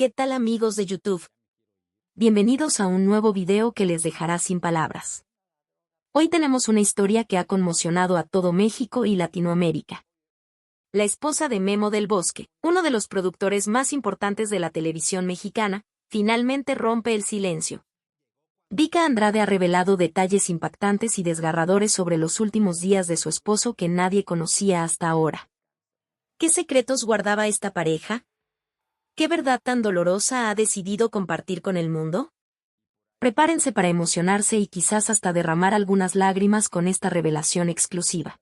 ¿Qué tal amigos de YouTube? Bienvenidos a un nuevo video que les dejará sin palabras. Hoy tenemos una historia que ha conmocionado a todo México y Latinoamérica. La esposa de Memo del Bosque, uno de los productores más importantes de la televisión mexicana, finalmente rompe el silencio. Vika Andrade ha revelado detalles impactantes y desgarradores sobre los últimos días de su esposo que nadie conocía hasta ahora. ¿Qué secretos guardaba esta pareja? ¿Qué verdad tan dolorosa ha decidido compartir con el mundo? Prepárense para emocionarse y quizás hasta derramar algunas lágrimas con esta revelación exclusiva.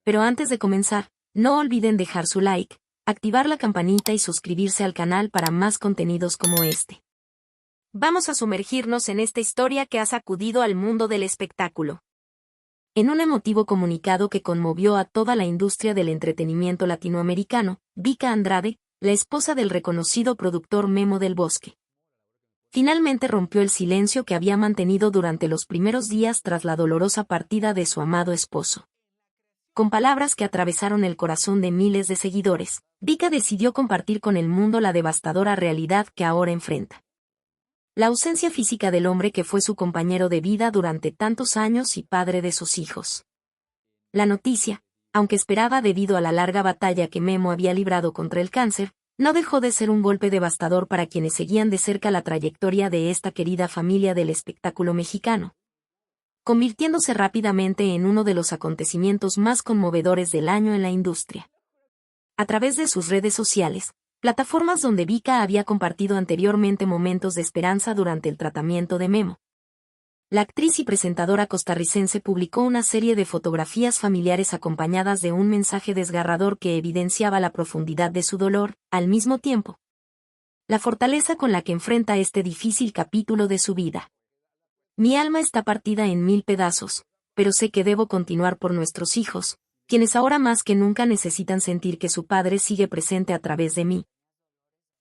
Pero antes de comenzar, no olviden dejar su like, activar la campanita y suscribirse al canal para más contenidos como este. Vamos a sumergirnos en esta historia que ha sacudido al mundo del espectáculo. En un emotivo comunicado que conmovió a toda la industria del entretenimiento latinoamericano, Vika Andrade, la esposa del reconocido productor Memo del Bosque, finalmente rompió el silencio que había mantenido durante los primeros días tras la dolorosa partida de su amado esposo. Con palabras que atravesaron el corazón de miles de seguidores, Vika decidió compartir con el mundo la devastadora realidad que ahora enfrenta. La ausencia física del hombre que fue su compañero de vida durante tantos años y padre de sus hijos. La noticia, aunque esperada debido a la larga batalla que Memo había librado contra el cáncer, no dejó de ser un golpe devastador para quienes seguían de cerca la trayectoria de esta querida familia del espectáculo mexicano, convirtiéndose rápidamente en uno de los acontecimientos más conmovedores del año en la industria. A través de sus redes sociales, plataformas donde Vika había compartido anteriormente momentos de esperanza durante el tratamiento de Memo, la actriz y presentadora costarricense publicó una serie de fotografías familiares acompañadas de un mensaje desgarrador que evidenciaba la profundidad de su dolor, al mismo tiempo, la fortaleza con la que enfrenta este difícil capítulo de su vida. Mi alma está partida en 1000 pedazos, pero sé que debo continuar por nuestros hijos, quienes ahora más que nunca necesitan sentir que su padre sigue presente a través de mí,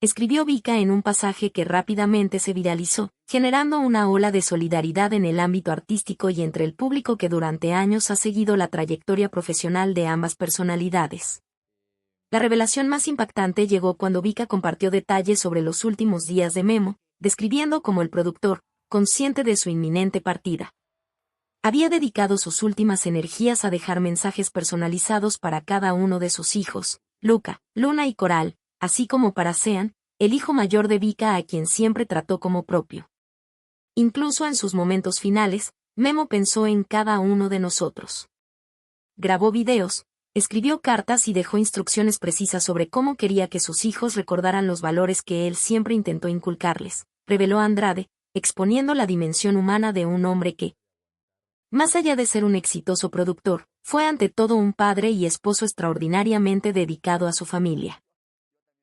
escribió Vika en un pasaje que rápidamente se viralizó, generando una ola de solidaridad en el ámbito artístico y entre el público que durante años ha seguido la trayectoria profesional de ambas personalidades. La revelación más impactante llegó cuando Vika compartió detalles sobre los últimos días de Memo, describiendo cómo el productor, consciente de su inminente partida, había dedicado sus últimas energías a dejar mensajes personalizados para cada uno de sus hijos, Luca, Luna y Coral, así como para Sean, el hijo mayor de Vika a quien siempre trató como propio. Incluso en sus momentos finales, Memo pensó en cada uno de nosotros. Grabó videos, escribió cartas y dejó instrucciones precisas sobre cómo quería que sus hijos recordaran los valores que él siempre intentó inculcarles, reveló Andrade, exponiendo la dimensión humana de un hombre que, más allá de ser un exitoso productor, fue ante todo un padre y esposo extraordinariamente dedicado a su familia.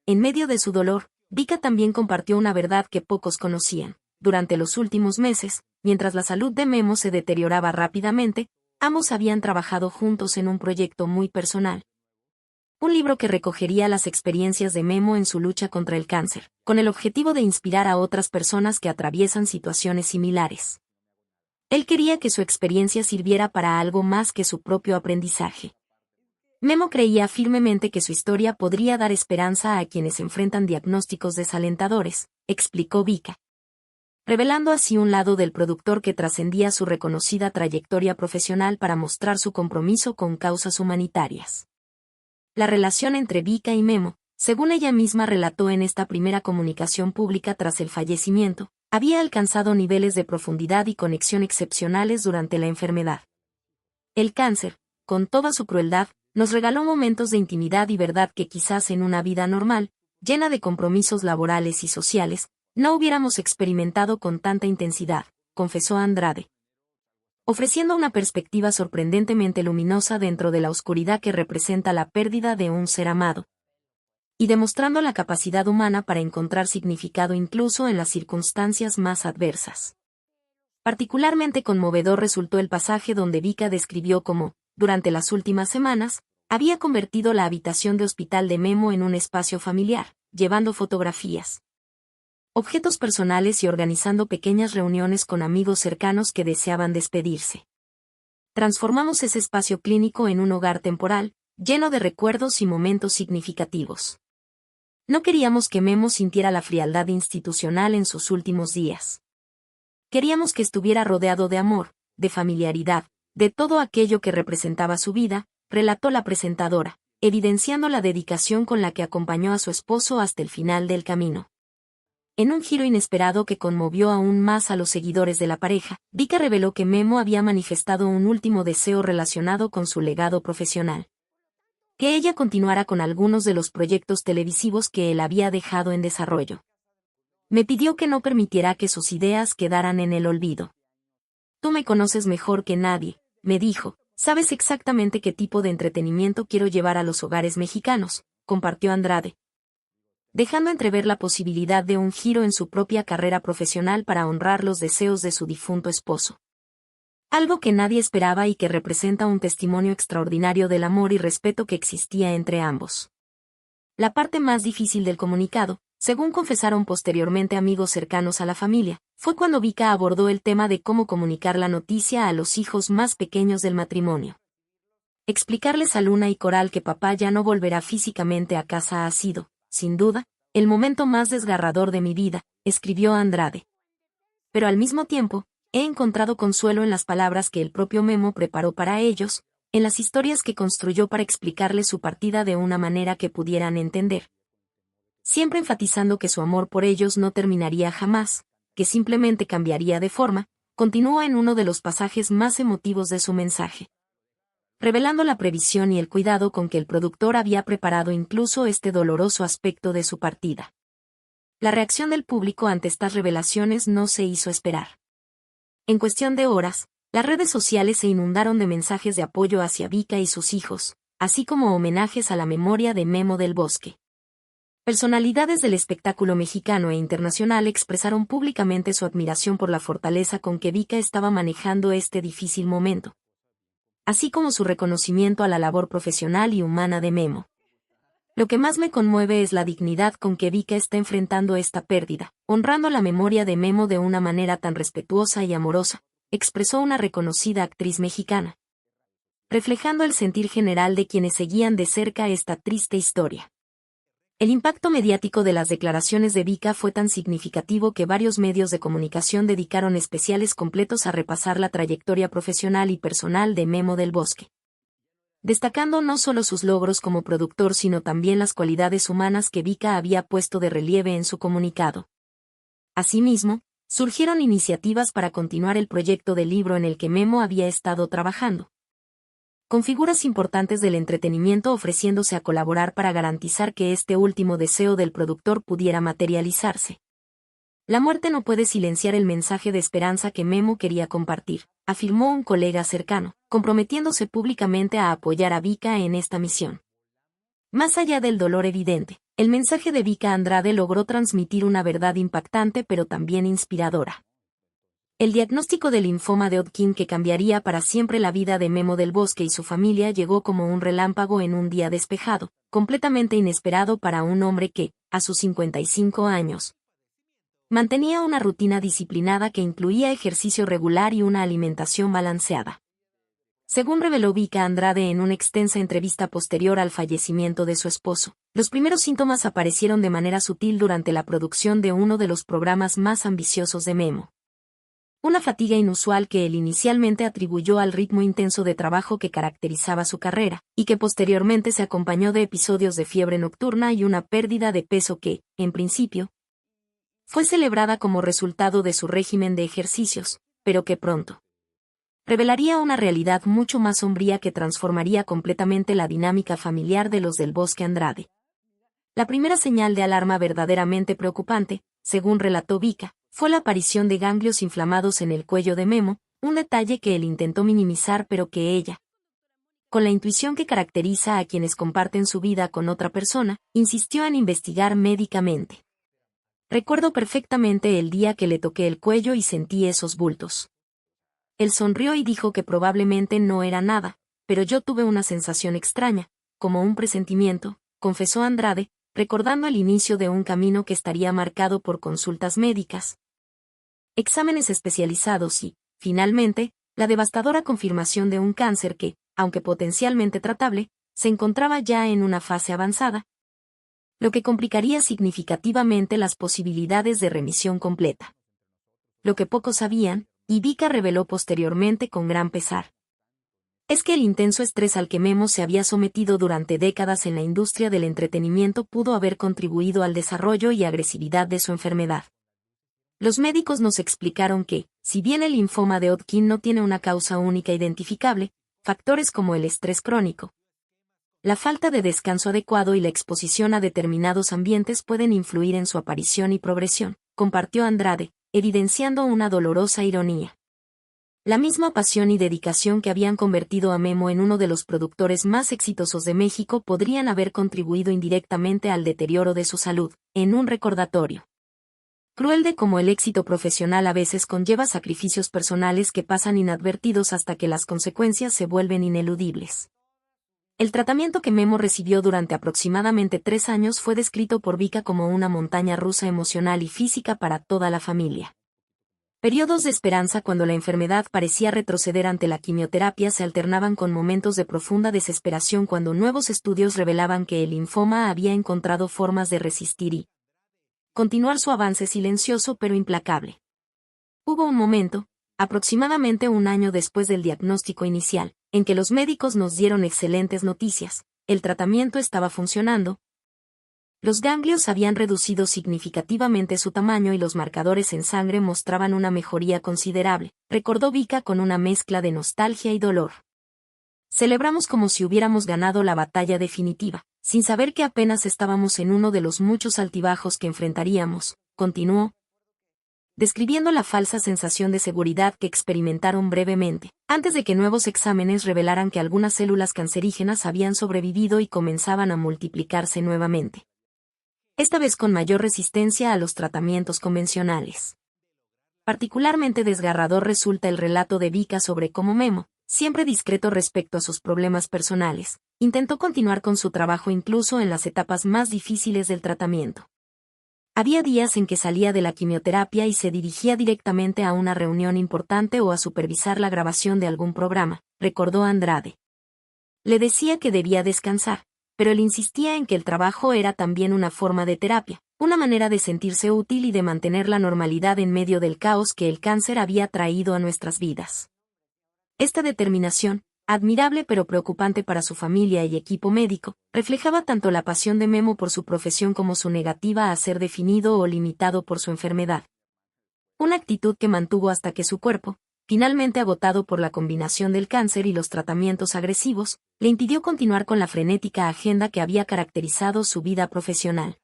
En medio de su dolor, Vika también compartió una verdad que pocos conocían. Durante los últimos meses, mientras la salud de Memo se deterioraba rápidamente, ambos habían trabajado juntos en un proyecto muy personal. Un libro que recogería las experiencias de Memo en su lucha contra el cáncer, con el objetivo de inspirar a otras personas que atraviesan situaciones similares. Él quería que su experiencia sirviera para algo más que su propio aprendizaje. Memo creía firmemente que su historia podría dar esperanza a quienes enfrentan diagnósticos desalentadores, explicó Vika, revelando así un lado del productor que trascendía su reconocida trayectoria profesional para mostrar su compromiso con causas humanitarias. La relación entre Vika y Memo, según ella misma relató en esta primera comunicación pública tras el fallecimiento, había alcanzado niveles de profundidad y conexión excepcionales durante la enfermedad. El cáncer, con toda su crueldad, nos regaló momentos de intimidad y verdad que quizás en una vida normal, llena de compromisos laborales y sociales, no hubiéramos experimentado con tanta intensidad, confesó Andrade, ofreciendo una perspectiva sorprendentemente luminosa dentro de la oscuridad que representa la pérdida de un ser amado, y demostrando la capacidad humana para encontrar significado incluso en las circunstancias más adversas. Particularmente conmovedor resultó el pasaje donde Vika describió cómo, durante las últimas semanas, había convertido la habitación de hospital de Memo en un espacio familiar, llevando fotografías, objetos personales y organizando pequeñas reuniones con amigos cercanos que deseaban despedirse. Transformamos ese espacio clínico en un hogar temporal, lleno de recuerdos y momentos significativos. No queríamos que Memo sintiera la frialdad institucional en sus últimos días. Queríamos que estuviera rodeado de amor, de familiaridad, de todo aquello que representaba su vida, relató la presentadora, evidenciando la dedicación con la que acompañó a su esposo hasta el final del camino. En un giro inesperado que conmovió aún más a los seguidores de la pareja, Vika reveló que Memo había manifestado un último deseo relacionado con su legado profesional. Que ella continuara con algunos de los proyectos televisivos que él había dejado en desarrollo. Me pidió que no permitiera que sus ideas quedaran en el olvido. Tú me conoces mejor que nadie, me dijo, sabes exactamente qué tipo de entretenimiento quiero llevar a los hogares mexicanos, compartió Andrade, dejando entrever la posibilidad de un giro en su propia carrera profesional para honrar los deseos de su difunto esposo. Algo que nadie esperaba y que representa un testimonio extraordinario del amor y respeto que existía entre ambos. La parte más difícil del comunicado, según confesaron posteriormente amigos cercanos a la familia, fue cuando Vika abordó el tema de cómo comunicar la noticia a los hijos más pequeños del matrimonio. Explicarles a Luna y Coral que papá ya no volverá físicamente a casa ha sido, sin duda, el momento más desgarrador de mi vida, escribió Andrade. Pero al mismo tiempo, he encontrado consuelo en las palabras que el propio Memo preparó para ellos, en las historias que construyó para explicarles su partida de una manera que pudieran entender. Siempre enfatizando que su amor por ellos no terminaría jamás, que simplemente cambiaría de forma, continúa en uno de los pasajes más emotivos de su mensaje. Revelando la previsión y el cuidado con que el productor había preparado incluso este doloroso aspecto de su partida. La reacción del público ante estas revelaciones no se hizo esperar. En cuestión de horas, las redes sociales se inundaron de mensajes de apoyo hacia Vika y sus hijos, así como homenajes a la memoria de Memo del Bosque. Personalidades del espectáculo mexicano e internacional expresaron públicamente su admiración por la fortaleza con que Vika estaba manejando este difícil momento, así como su reconocimiento a la labor profesional y humana de Memo. Lo que más me conmueve es la dignidad con que Vika está enfrentando esta pérdida, honrando la memoria de Memo de una manera tan respetuosa y amorosa, expresó una reconocida actriz mexicana, reflejando el sentir general de quienes seguían de cerca esta triste historia. El impacto mediático de las declaraciones de Vika fue tan significativo que varios medios de comunicación dedicaron especiales completos a repasar la trayectoria profesional y personal de Memo del Bosque, destacando no solo sus logros como productor sino también las cualidades humanas que Vika había puesto de relieve en su comunicado. Asimismo, surgieron iniciativas para continuar el proyecto del libro en el que Memo había estado trabajando, con figuras importantes del entretenimiento ofreciéndose a colaborar para garantizar que este último deseo del productor pudiera materializarse. La muerte no puede silenciar el mensaje de esperanza que Memo quería compartir, afirmó un colega cercano, comprometiéndose públicamente a apoyar a Vika en esta misión. Más allá del dolor evidente, el mensaje de Vika Andrade logró transmitir una verdad impactante pero también inspiradora. El diagnóstico de linfoma de Hodgkin que cambiaría para siempre la vida de Memo del Bosque y su familia llegó como un relámpago en un día despejado, completamente inesperado para un hombre que, a sus 55 años, mantenía una rutina disciplinada que incluía ejercicio regular y una alimentación balanceada. Según reveló Vika Andrade en una extensa entrevista posterior al fallecimiento de su esposo, los primeros síntomas aparecieron de manera sutil durante la producción de uno de los programas más ambiciosos de Memo. Una fatiga inusual que él inicialmente atribuyó al ritmo intenso de trabajo que caracterizaba su carrera, y que posteriormente se acompañó de episodios de fiebre nocturna y una pérdida de peso que, en principio, fue celebrada como resultado de su régimen de ejercicios, pero que pronto revelaría una realidad mucho más sombría que transformaría completamente la dinámica familiar de los del Bosque Andrade. La primera señal de alarma verdaderamente preocupante, según relató Vika, fue la aparición de ganglios inflamados en el cuello de Memo, un detalle que él intentó minimizar pero que ella, con la intuición que caracteriza a quienes comparten su vida con otra persona, insistió en investigar médicamente. Recuerdo perfectamente el día que le toqué el cuello y sentí esos bultos. Él sonrió y dijo que probablemente no era nada, pero yo tuve una sensación extraña, como un presentimiento, confesó Andrade, recordando el inicio de un camino que estaría marcado por consultas médicas, exámenes especializados y, finalmente, la devastadora confirmación de un cáncer que, aunque potencialmente tratable, se encontraba ya en una fase avanzada. lo que complicaría significativamente las posibilidades de remisión completa. Lo que pocos sabían, y Vika reveló posteriormente con gran pesar, es que el intenso estrés al que Memo se había sometido durante décadas en la industria del entretenimiento pudo haber contribuido al desarrollo y agresividad de su enfermedad. Los médicos nos explicaron que, si bien el linfoma de Hodgkin no tiene una causa única identificable, factores como el estrés crónico, la falta de descanso adecuado y la exposición a determinados ambientes pueden influir en su aparición y progresión, compartió Andrade, evidenciando una dolorosa ironía. La misma pasión y dedicación que habían convertido a Memo en uno de los productores más exitosos de México podrían haber contribuido indirectamente al deterioro de su salud, en un recordatorio cruel de cómo el éxito profesional a veces conlleva sacrificios personales que pasan inadvertidos hasta que las consecuencias se vuelven ineludibles. El tratamiento que Memo recibió durante aproximadamente 3 años fue descrito por Vika como una montaña rusa emocional y física para toda la familia. Periodos de esperanza cuando la enfermedad parecía retroceder ante la quimioterapia se alternaban con momentos de profunda desesperación cuando nuevos estudios revelaban que el linfoma había encontrado formas de resistir y continuar su avance silencioso pero implacable. Hubo un momento, aproximadamente un año después del diagnóstico inicial, en que los médicos nos dieron excelentes noticias. El tratamiento estaba funcionando. Los ganglios habían reducido significativamente su tamaño y los marcadores en sangre mostraban una mejoría considerable, recordó Vika con una mezcla de nostalgia y dolor. Celebramos como si hubiéramos ganado la batalla definitiva, sin saber que apenas estábamos en uno de los muchos altibajos que enfrentaríamos, continuó, describiendo la falsa sensación de seguridad que experimentaron brevemente, antes de que nuevos exámenes revelaran que algunas células cancerígenas habían sobrevivido y comenzaban a multiplicarse nuevamente. Esta vez con mayor resistencia a los tratamientos convencionales. Particularmente desgarrador resulta el relato de Vika sobre cómo Memo, siempre discreto respecto a sus problemas personales, intentó continuar con su trabajo incluso en las etapas más difíciles del tratamiento. Había días en que salía de la quimioterapia y se dirigía directamente a una reunión importante o a supervisar la grabación de algún programa, recordó Andrade. Le decía que debía descansar, pero él insistía en que el trabajo era también una forma de terapia, una manera de sentirse útil y de mantener la normalidad en medio del caos que el cáncer había traído a nuestras vidas. Esta determinación, admirable pero preocupante para su familia y equipo médico, reflejaba tanto la pasión de Memo por su profesión como su negativa a ser definido o limitado por su enfermedad. Una actitud que mantuvo hasta que su cuerpo, finalmente agotado por la combinación del cáncer y los tratamientos agresivos, le impidió continuar con la frenética agenda que había caracterizado su vida profesional.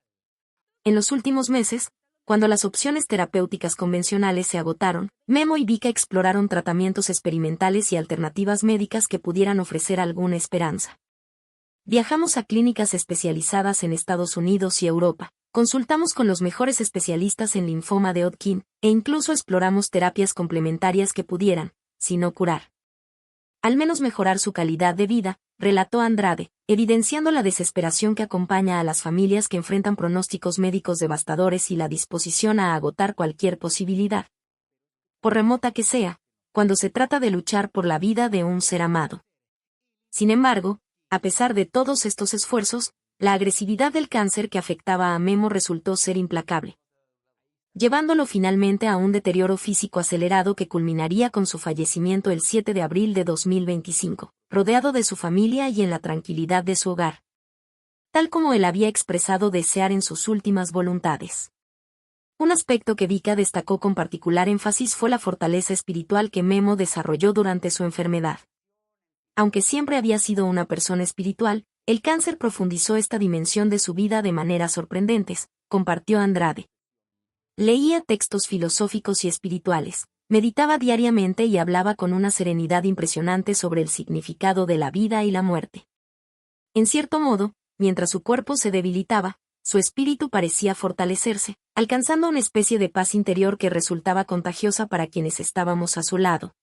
En los últimos meses, cuando las opciones terapéuticas convencionales se agotaron, Memo y Vika exploraron tratamientos experimentales y alternativas médicas que pudieran ofrecer alguna esperanza. Viajamos a clínicas especializadas en Estados Unidos y Europa, consultamos con los mejores especialistas en linfoma de Hodgkin, e incluso exploramos terapias complementarias que pudieran, si no curar, al menos mejorar su calidad de vida, relató Andrade, evidenciando la desesperación que acompaña a las familias que enfrentan pronósticos médicos devastadores y la disposición a agotar cualquier posibilidad, por remota que sea, cuando se trata de luchar por la vida de un ser amado. Sin embargo, a pesar de todos estos esfuerzos, la agresividad del cáncer que afectaba a Memo resultó ser implacable, llevándolo finalmente a un deterioro físico acelerado que culminaría con su fallecimiento el 7 de abril de 2025, rodeado de su familia y en la tranquilidad de su hogar, tal como él había expresado desear en sus últimas voluntades. Un aspecto que Vika destacó con particular énfasis fue la fortaleza espiritual que Memo desarrolló durante su enfermedad. Aunque siempre había sido una persona espiritual, el cáncer profundizó esta dimensión de su vida de maneras sorprendentes, compartió Andrade. Leía textos filosóficos y espirituales, meditaba diariamente y hablaba con una serenidad impresionante sobre el significado de la vida y la muerte. En cierto modo, mientras su cuerpo se debilitaba, su espíritu parecía fortalecerse, alcanzando una especie de paz interior que resultaba contagiosa para quienes estábamos a su lado.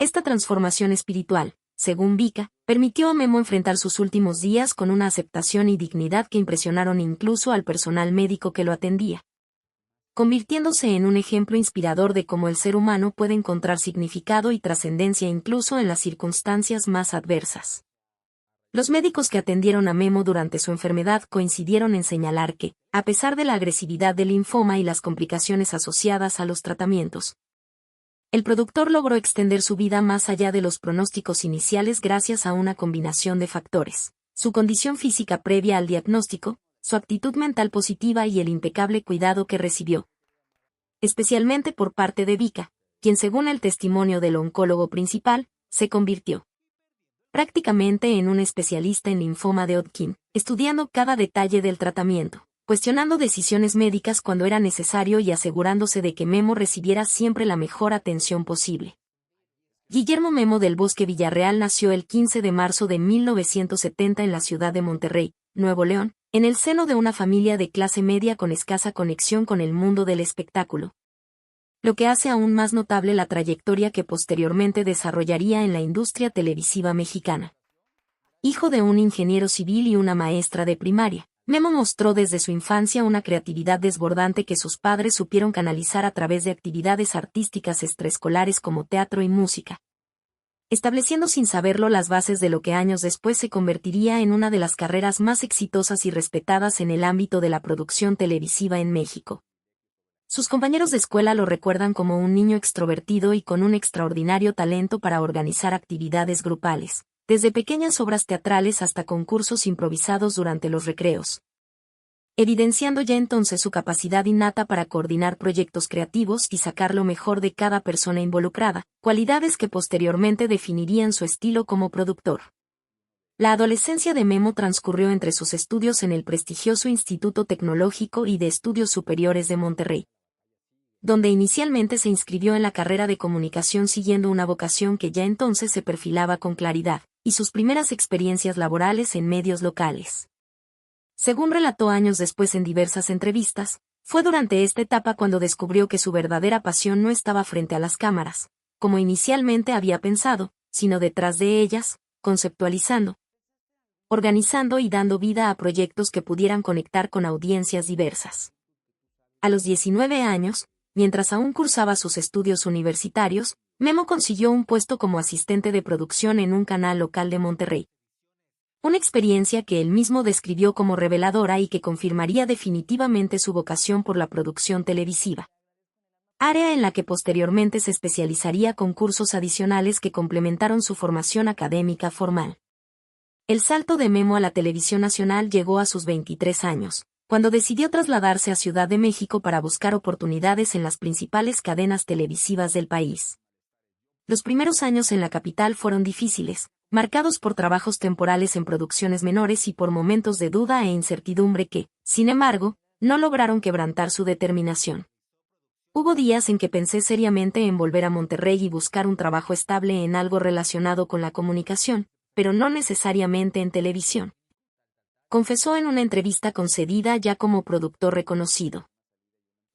Esta transformación espiritual, según Vika, permitió a Memo enfrentar sus últimos días con una aceptación y dignidad que impresionaron incluso al personal médico que lo atendía, convirtiéndose en un ejemplo inspirador de cómo el ser humano puede encontrar significado y trascendencia incluso en las circunstancias más adversas. Los médicos que atendieron a Memo durante su enfermedad coincidieron en señalar que, a pesar de la agresividad del linfoma y las complicaciones asociadas a los tratamientos, el productor logró extender su vida más allá de los pronósticos iniciales gracias a una combinación de factores: su condición física previa al diagnóstico, su actitud mental positiva y el impecable cuidado que recibió, especialmente por parte de Vika, quien, según el testimonio del oncólogo principal, se convirtió prácticamente en un especialista en linfoma de Hodgkin, estudiando cada detalle del tratamiento, cuestionando decisiones médicas cuando era necesario y asegurándose de que Memo recibiera siempre la mejor atención posible. Guillermo Memo del Bosque Villarreal nació el 15 de marzo de 1970 en la ciudad de Monterrey, Nuevo León, en el seno de una familia de clase media con escasa conexión con el mundo del espectáculo, lo que hace aún más notable la trayectoria que posteriormente desarrollaría en la industria televisiva mexicana. Hijo de un ingeniero civil y una maestra de primaria, Memo mostró desde su infancia una creatividad desbordante que sus padres supieron canalizar a través de actividades artísticas extraescolares como teatro y música, estableciendo sin saberlo las bases de lo que años después se convertiría en una de las carreras más exitosas y respetadas en el ámbito de la producción televisiva en México. Sus compañeros de escuela lo recuerdan como un niño extrovertido y con un extraordinario talento para organizar actividades grupales, desde pequeñas obras teatrales hasta concursos improvisados durante los recreos, evidenciando ya entonces su capacidad innata para coordinar proyectos creativos y sacar lo mejor de cada persona involucrada, cualidades que posteriormente definirían su estilo como productor. La adolescencia de Memo transcurrió entre sus estudios en el prestigioso Instituto Tecnológico y de Estudios Superiores de Monterrey, donde inicialmente se inscribió en la carrera de comunicación siguiendo una vocación que ya entonces se perfilaba con claridad, y sus primeras experiencias laborales en medios locales. Según relató años después en diversas entrevistas, fue durante esta etapa cuando descubrió que su verdadera pasión no estaba frente a las cámaras, como inicialmente había pensado, sino detrás de ellas, conceptualizando, organizando y dando vida a proyectos que pudieran conectar con audiencias diversas. A los 19 años, mientras aún cursaba sus estudios universitarios, Memo consiguió un puesto como asistente de producción en un canal local de Monterrey. Una experiencia que él mismo describió como reveladora y que confirmaría definitivamente su vocación por la producción televisiva, área en la que posteriormente se especializaría con cursos adicionales que complementaron su formación académica formal. El salto de Memo a la televisión nacional llegó a sus 23 años, cuando decidió trasladarse a Ciudad de México para buscar oportunidades en las principales cadenas televisivas del país. Los primeros años en la capital fueron difíciles, marcados por trabajos temporales en producciones menores y por momentos de duda e incertidumbre que, sin embargo, no lograron quebrantar su determinación. Hubo días en que pensé seriamente en volver a Monterrey y buscar un trabajo estable en algo relacionado con la comunicación, pero no necesariamente en televisión, confesó en una entrevista concedida ya como productor reconocido.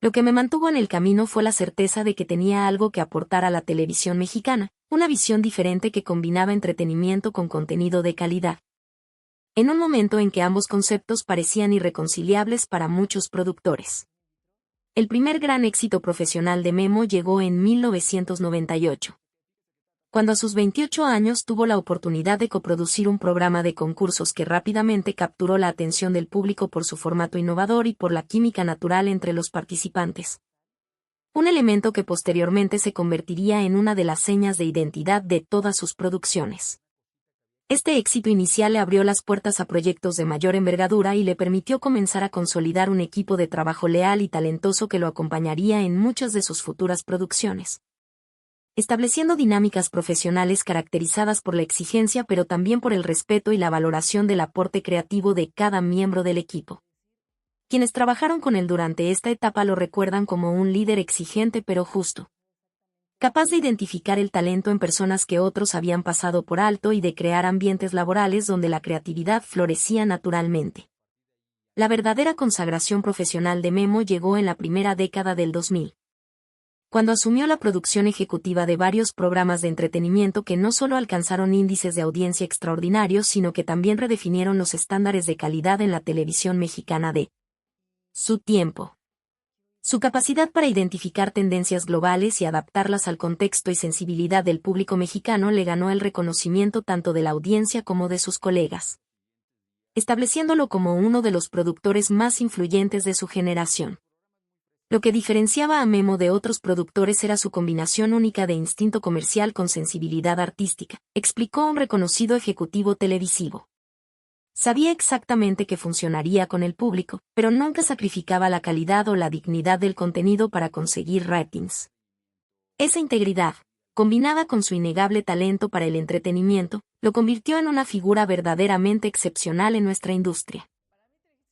Lo que me mantuvo en el camino fue la certeza de que tenía algo que aportar a la televisión mexicana, una visión diferente que combinaba entretenimiento con contenido de calidad. En un momento en que ambos conceptos parecían irreconciliables para muchos productores. El primer gran éxito profesional de Memo llegó en 1998. Cuando a sus 28 años tuvo la oportunidad de coproducir un programa de concursos que rápidamente capturó la atención del público por su formato innovador y por la química natural entre los participantes. Un elemento que posteriormente se convertiría en una de las señas de identidad de todas sus producciones. Este éxito inicial le abrió las puertas a proyectos de mayor envergadura y le permitió comenzar a consolidar un equipo de trabajo leal y talentoso que lo acompañaría en muchas de sus futuras producciones, estableciendo dinámicas profesionales caracterizadas por la exigencia pero también por el respeto y la valoración del aporte creativo de cada miembro del equipo. Quienes trabajaron con él durante esta etapa lo recuerdan como un líder exigente pero justo, capaz de identificar el talento en personas que otros habían pasado por alto y de crear ambientes laborales donde la creatividad florecía naturalmente. La verdadera consagración profesional de Memo llegó en la primera década del 2000. Cuando asumió la producción ejecutiva de varios programas de entretenimiento que no solo alcanzaron índices de audiencia extraordinarios, sino que también redefinieron los estándares de calidad en la televisión mexicana de su tiempo. Su capacidad para identificar tendencias globales y adaptarlas al contexto y sensibilidad del público mexicano le ganó el reconocimiento tanto de la audiencia como de sus colegas, estableciéndolo como uno de los productores más influyentes de su generación. Lo que diferenciaba a Memo de otros productores era su combinación única de instinto comercial con sensibilidad artística, explicó un reconocido ejecutivo televisivo. Sabía exactamente que funcionaría con el público, pero nunca sacrificaba la calidad o la dignidad del contenido para conseguir ratings. Esa integridad, combinada con su innegable talento para el entretenimiento, lo convirtió en una figura verdaderamente excepcional en nuestra industria.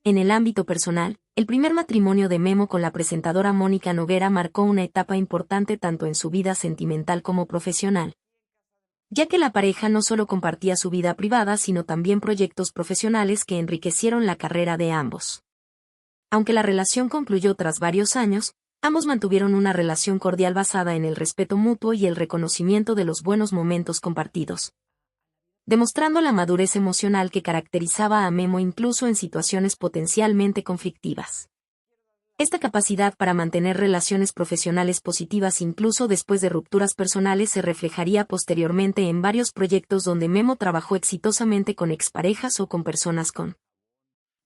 En el ámbito personal, el primer matrimonio de Memo con la presentadora Mónica Noguera marcó una etapa importante tanto en su vida sentimental como profesional, ya que la pareja no solo compartía su vida privada sino también proyectos profesionales que enriquecieron la carrera de ambos. Aunque la relación concluyó tras varios años, ambos mantuvieron una relación cordial basada en el respeto mutuo y el reconocimiento de los buenos momentos compartidos, demostrando la madurez emocional que caracterizaba a Memo incluso en situaciones potencialmente conflictivas. Esta capacidad para mantener relaciones profesionales positivas incluso después de rupturas personales se reflejaría posteriormente en varios proyectos donde Memo trabajó exitosamente con exparejas o con personas con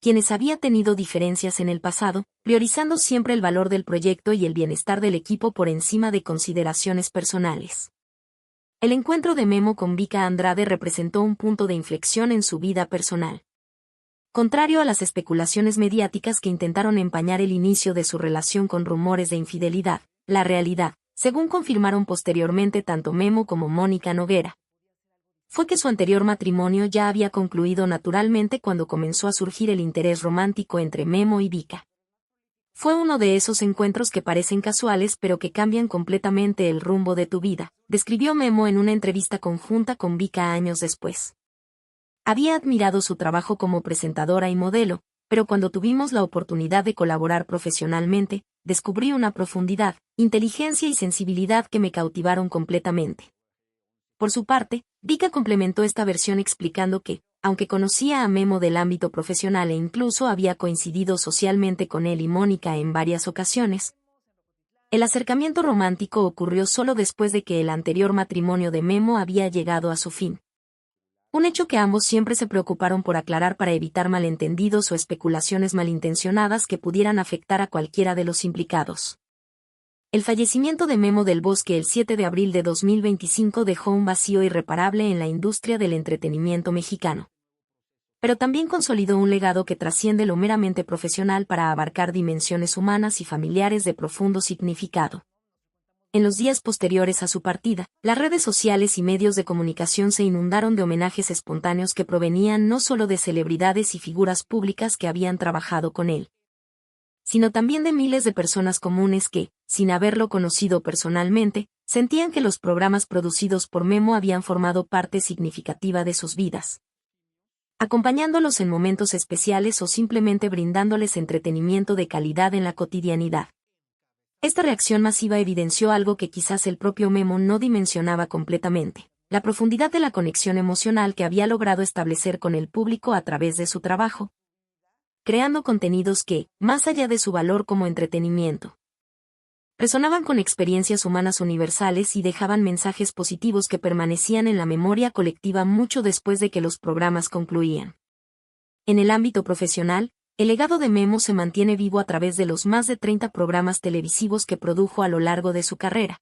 quienes había tenido diferencias en el pasado, priorizando siempre el valor del proyecto y el bienestar del equipo por encima de consideraciones personales. El encuentro de Memo con Vika Andrade representó un punto de inflexión en su vida personal. Contrario a las especulaciones mediáticas que intentaron empañar el inicio de su relación con rumores de infidelidad, la realidad, según confirmaron posteriormente tanto Memo como Mónica Noguera, fue que su anterior matrimonio ya había concluido naturalmente cuando comenzó a surgir el interés romántico entre Memo y Vika. Fue uno de esos encuentros que parecen casuales pero que cambian completamente el rumbo de tu vida, describió Memo en una entrevista conjunta con Vika años después. Había admirado su trabajo como presentadora y modelo, pero cuando tuvimos la oportunidad de colaborar profesionalmente, descubrí una profundidad, inteligencia y sensibilidad que me cautivaron completamente. Por su parte, Vika complementó esta versión explicando que, aunque conocía a Memo del ámbito profesional e incluso había coincidido socialmente con él y Mónica en varias ocasiones, el acercamiento romántico ocurrió solo después de que el anterior matrimonio de Memo había llegado a su fin. Un hecho que ambos siempre se preocuparon por aclarar para evitar malentendidos o especulaciones malintencionadas que pudieran afectar a cualquiera de los implicados. El fallecimiento de Memo del Bosque el 7 de abril de 2025 dejó un vacío irreparable en la industria del entretenimiento mexicano. Pero también consolidó un legado que trasciende lo meramente profesional para abarcar dimensiones humanas y familiares de profundo significado. En los días posteriores a su partida, las redes sociales y medios de comunicación se inundaron de homenajes espontáneos que provenían no solo de celebridades y figuras públicas que habían trabajado con él, sino también de miles de personas comunes que, sin haberlo conocido personalmente, sentían que los programas producidos por Memo habían formado parte significativa de sus vidas, acompañándolos en momentos especiales o simplemente brindándoles entretenimiento de calidad en la cotidianidad. Esta reacción masiva evidenció algo que quizás el propio Memo no dimensionaba completamente: la profundidad de la conexión emocional que había logrado establecer con el público a través de su trabajo, creando contenidos que, más allá de su valor como entretenimiento, resonaban con experiencias humanas universales y dejaban mensajes positivos que permanecían en la memoria colectiva mucho después de que los programas concluían. En el ámbito profesional, el legado de Memo se mantiene vivo a través de los más de 30 programas televisivos que produjo a lo largo de su carrera,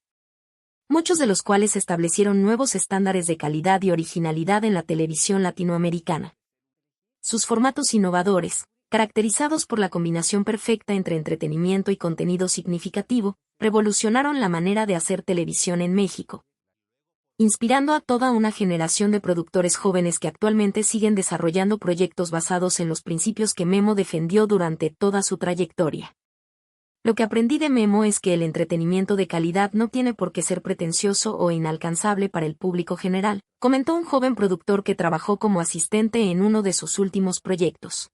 muchos de los cuales establecieron nuevos estándares de calidad y originalidad en la televisión latinoamericana. Sus formatos innovadores, caracterizados por la combinación perfecta entre entretenimiento y contenido significativo, revolucionaron la manera de hacer televisión en México, inspirando a toda una generación de productores jóvenes que actualmente siguen desarrollando proyectos basados en los principios que Memo defendió durante toda su trayectoria. Lo que aprendí de Memo es que el entretenimiento de calidad no tiene por qué ser pretencioso o inalcanzable para el público general, comentó un joven productor que trabajó como asistente en uno de sus últimos proyectos.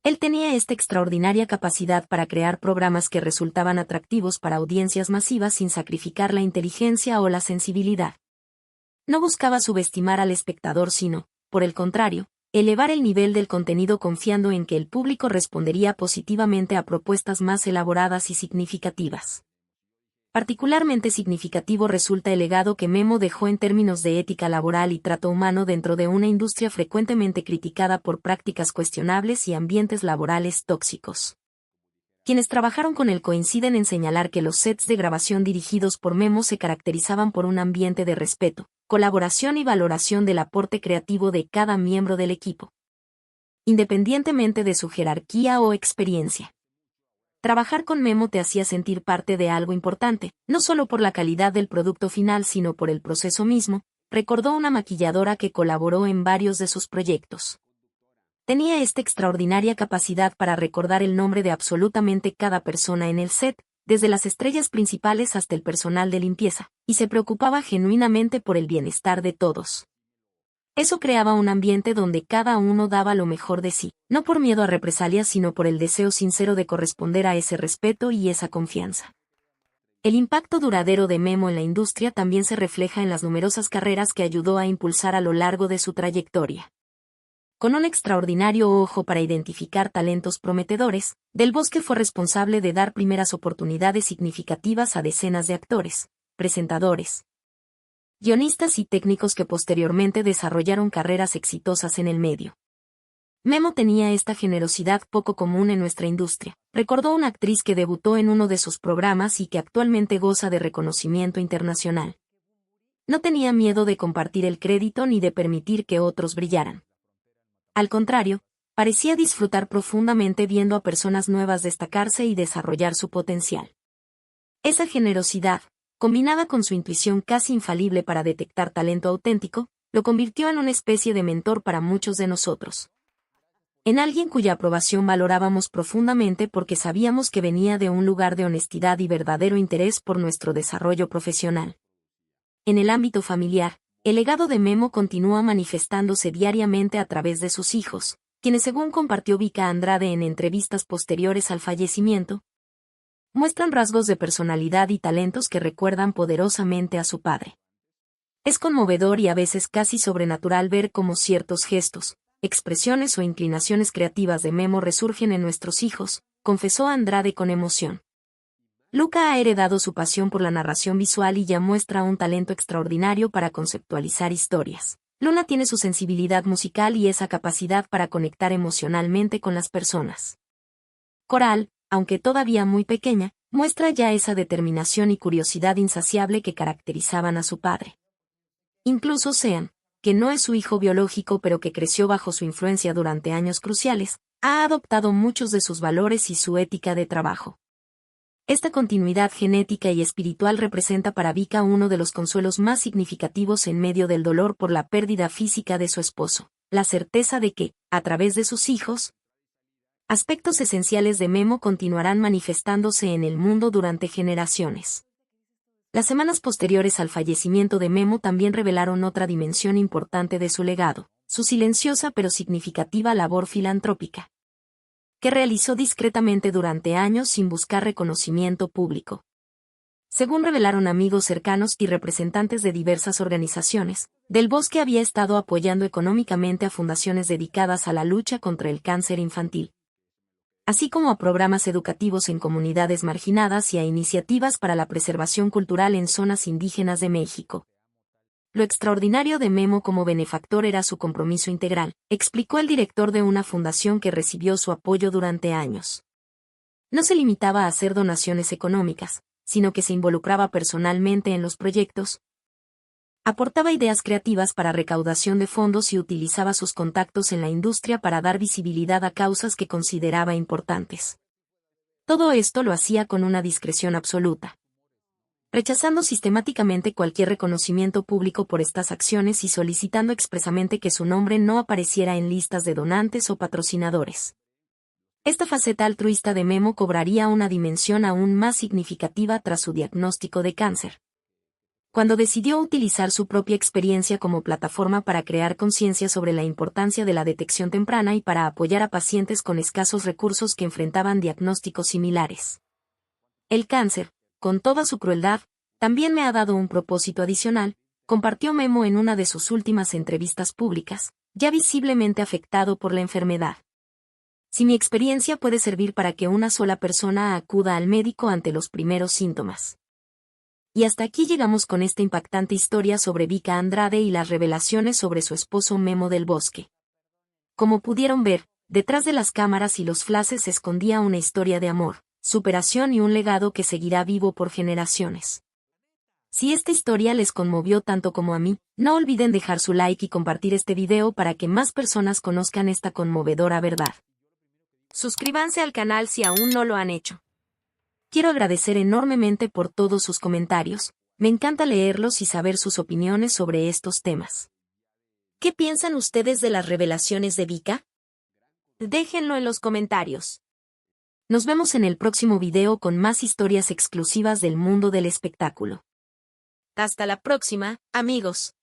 Él tenía esta extraordinaria capacidad para crear programas que resultaban atractivos para audiencias masivas sin sacrificar la inteligencia o la sensibilidad. No buscaba subestimar al espectador sino, por el contrario, elevar el nivel del contenido confiando en que el público respondería positivamente a propuestas más elaboradas y significativas. Particularmente significativo resulta el legado que Memo dejó en términos de ética laboral y trato humano dentro de una industria frecuentemente criticada por prácticas cuestionables y ambientes laborales tóxicos. Quienes trabajaron con él coinciden en señalar que los sets de grabación dirigidos por Memo se caracterizaban por un ambiente de respeto, colaboración y valoración del aporte creativo de cada miembro del equipo, independientemente de su jerarquía o experiencia. Trabajar con Memo te hacía sentir parte de algo importante, no solo por la calidad del producto final sino por el proceso mismo, recordó una maquilladora que colaboró en varios de sus proyectos. Tenía esta extraordinaria capacidad para recordar el nombre de absolutamente cada persona en el set, desde las estrellas principales hasta el personal de limpieza, y se preocupaba genuinamente por el bienestar de todos. Eso creaba un ambiente donde cada uno daba lo mejor de sí, no por miedo a represalias sino por el deseo sincero de corresponder a ese respeto y esa confianza. El impacto duradero de Memo en la industria también se refleja en las numerosas carreras que ayudó a impulsar a lo largo de su trayectoria. Con un extraordinario ojo para identificar talentos prometedores, Del Bosque fue responsable de dar primeras oportunidades significativas a decenas de actores, presentadores, guionistas y técnicos que posteriormente desarrollaron carreras exitosas en el medio. Memo tenía esta generosidad poco común en nuestra industria, recordó una actriz que debutó en uno de sus programas y que actualmente goza de reconocimiento internacional. No tenía miedo de compartir el crédito ni de permitir que otros brillaran. Al contrario, parecía disfrutar profundamente viendo a personas nuevas destacarse y desarrollar su potencial. Esa generosidad, combinada con su intuición casi infalible para detectar talento auténtico, lo convirtió en una especie de mentor para muchos de nosotros. En alguien cuya aprobación valorábamos profundamente porque sabíamos que venía de un lugar de honestidad y verdadero interés por nuestro desarrollo profesional. En el ámbito familiar, el legado de Memo continúa manifestándose diariamente a través de sus hijos, quienes según compartió Vika Andrade en entrevistas posteriores al fallecimiento, muestran rasgos de personalidad y talentos que recuerdan poderosamente a su padre. Es conmovedor y a veces casi sobrenatural ver cómo ciertos gestos, expresiones o inclinaciones creativas de Memo resurgen en nuestros hijos, confesó Andrade con emoción. Luca ha heredado su pasión por la narración visual y ya muestra un talento extraordinario para conceptualizar historias. Luna tiene su sensibilidad musical y esa capacidad para conectar emocionalmente con las personas. Coral, aunque todavía muy pequeña, muestra ya esa determinación y curiosidad insaciable que caracterizaban a su padre. Incluso Sean, que no es su hijo biológico pero que creció bajo su influencia durante años cruciales, ha adoptado muchos de sus valores y su ética de trabajo. Esta continuidad genética y espiritual representa para Vika uno de los consuelos más significativos en medio del dolor por la pérdida física de su esposo, la certeza de que, a través de sus hijos, aspectos esenciales de Memo continuarán manifestándose en el mundo durante generaciones. Las semanas posteriores al fallecimiento de Memo también revelaron otra dimensión importante de su legado, su silenciosa pero significativa labor filantrópica, que realizó discretamente durante años sin buscar reconocimiento público. Según revelaron amigos cercanos y representantes de diversas organizaciones, Del Bosque había estado apoyando económicamente a fundaciones dedicadas a la lucha contra el cáncer infantil, así como a programas educativos en comunidades marginadas y a iniciativas para la preservación cultural en zonas indígenas de México. Lo extraordinario de Memo como benefactor era su compromiso integral, explicó el director de una fundación que recibió su apoyo durante años. No se limitaba a hacer donaciones económicas, sino que se involucraba personalmente en los proyectos, aportaba ideas creativas para recaudación de fondos y utilizaba sus contactos en la industria para dar visibilidad a causas que consideraba importantes. Todo esto lo hacía con una discreción absoluta, rechazando sistemáticamente cualquier reconocimiento público por estas acciones y solicitando expresamente que su nombre no apareciera en listas de donantes o patrocinadores. Esta faceta altruista de Memo cobraría una dimensión aún más significativa tras su diagnóstico de cáncer, cuando decidió utilizar su propia experiencia como plataforma para crear conciencia sobre la importancia de la detección temprana y para apoyar a pacientes con escasos recursos que enfrentaban diagnósticos similares. El cáncer, con toda su crueldad, también me ha dado un propósito adicional, compartió Memo en una de sus últimas entrevistas públicas, ya visiblemente afectado por la enfermedad. Si mi experiencia puede servir para que una sola persona acuda al médico ante los primeros síntomas. Y hasta aquí llegamos con esta impactante historia sobre Vika Andrade y las revelaciones sobre su esposo Memo del Bosque. Como pudieron ver, detrás de las cámaras y los flashes se escondía una historia de amor, superación y un legado que seguirá vivo por generaciones. Si esta historia les conmovió tanto como a mí, no olviden dejar su like y compartir este video para que más personas conozcan esta conmovedora verdad. Suscríbanse al canal si aún no lo han hecho. Quiero agradecer enormemente por todos sus comentarios, me encanta leerlos y saber sus opiniones sobre estos temas. ¿Qué piensan ustedes de las revelaciones de Vika? Déjenlo en los comentarios. Nos vemos en el próximo video con más historias exclusivas del mundo del espectáculo. Hasta la próxima, amigos.